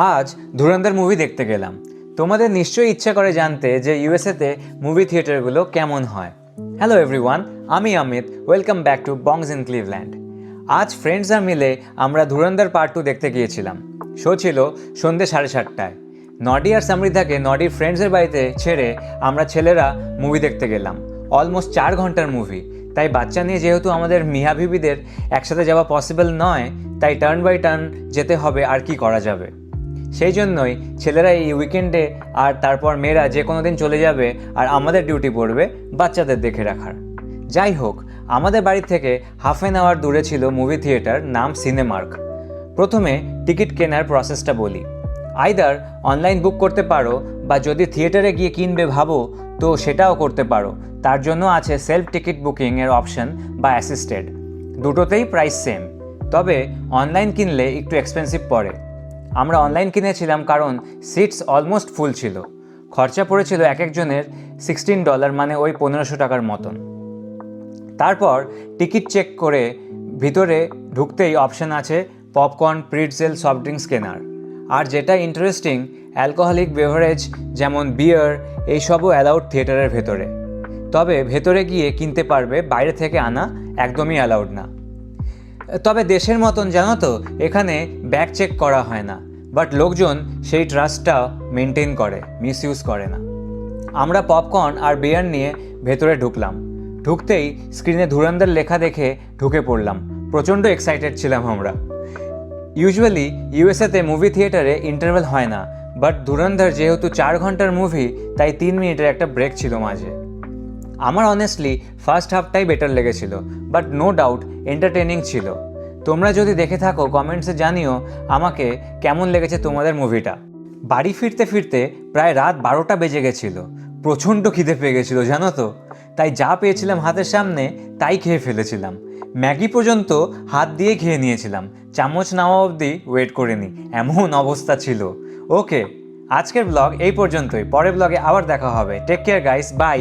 আজ ধুরন্ধর মুভি দেখতে গেলাম। তোমাদের নিশ্চয়ই ইচ্ছা করে জানতে যে ইউএসএতে মুভি থিয়েটারগুলো কেমন হয়। হ্যালো এভরিওয়ান, আমি Amit. Welcome back to Bongs in Cleveland. আজ ফ্রেন্ডসরা মিলে আমরা ধুরন্ধর পার্ট 2 দেখতে গিয়েছিলাম। শো ছিল সন্ধ্যে 7:30টায়। নডি আর সমৃদ্ধাকে নডির ফ্রেন্ডসের বাড়িতে ছেড়ে আমরা ছেলেরা মুভি দেখতে গেলাম। অলমোস্ট 4 ঘন্টার মুভি, তাই বাচ্চা নিয়ে যেহেতু আমাদের মিয়া বিবিদের একসাথে যাওয়া পসিবল নয়, তাই টার্ন বাই টার্ন যেতে হবে, আর কি করা যাবে। সেই জন্যই ছেলেরা এই উইকেন্ডে আর তারপর মেয়েরা যে কোনো দিন চলে যাবে, আর আমাদের ডিউটি পড়বে বাচ্চাদের দেখে রাখার। যাই হোক, আমাদের বাড়ি থেকে হাফ অ্যান আওয়ার দূরে ছিল মুভি থিয়েটার, নাম সিনেমার্ক। প্রথমে টিকিট কেনার প্রসেসটা বলি। আইদার অনলাইন বুক করতে পারো, বা যদি থিয়েটারে গিয়ে কিনবে ভাবো তো সেটাও করতে পারো। তার জন্য আছে সেলফ টিকিট বুকিংয়ের অপশন বা অ্যাসিস্টেড। দুটোতেই প্রাইস সেম, তবে অনলাইন কিনলে একটু এক্সপেন্সিভ পড়ে। আমরা অনলাইন কিনেছিলাম কারণ সিটস অলমোস্ট ফুল ছিল। খরচা পড়েছিল এক একজনের $16, মানে ওই 1500 টাকার মতন। তারপর টিকিট চেক করে ভিতরে ঢুকতেই অপশান আছে পপকর্ন, প্রিটজেল, সফট ড্রিঙ্কস কেনার। আর যেটা ইন্টারেস্টিং, অ্যালকোহলিক বেভারেজ যেমন বিয়ার এইসবও অ্যালাউড থিয়েটারের ভেতরে। তবে ভেতরে গিয়ে কিনতে পারবে, বাইরে থেকে আনা একদমই অ্যালাউড না। তবে দেশের মতন জানো তো, এখানে ব্যাগ চেক করা হয় না, বাট লোকজন সেই ট্রাস্টটা মেনটেন করে, মিসইউজ করে না। আমরা পপকর্ন আর বিয়ার নিয়ে ভেতরে ঢুকলাম। ঢুকতেই স্ক্রিনে ধুরন্ধর লেখা দেখে ঢুকে পড়লাম। প্রচণ্ড এক্সাইটেড ছিলাম আমরা। ইউজুয়ালি ইউএসএতে মুভি থিয়েটারে ইন্টারভেল হয় না, বাট ধুরন্ধর যেহেতু 4 ঘন্টার মুভি, তাই 3 মিনিটের একটা ব্রেক ছিল মাঝে। আমার অনেস্টলি ফার্স্ট হাফটাই বেটার লেগেছিল, বাট নো ডাউট এন্টারটেনিং ছিল। তোমরা যদি দেখে থাকো কমেন্টসে জানিও আমাকে কেমন লেগেছে তোমাদের মুভিটা। বাড়ি ফিরতে ফিরতে প্রায় রাত 12টা বেজে গেছিলো। প্রচণ্ড খিদে পেয়ে গেছিলো জানো তো, তাই যা পেয়েছিলাম হাতের সামনে তাই খেয়ে ফেলেছিলাম। ম্যাগি পর্যন্ত হাত দিয়ে খেয়ে নিয়েছিলাম, চামচ নেওয়া অবধি ওয়েট করিনি, এমন অবস্থা ছিল। ওকে, আজকের ব্লগ এই পর্যন্তই। পরের ব্লগে আবার দেখা হবে। Take care guys, by.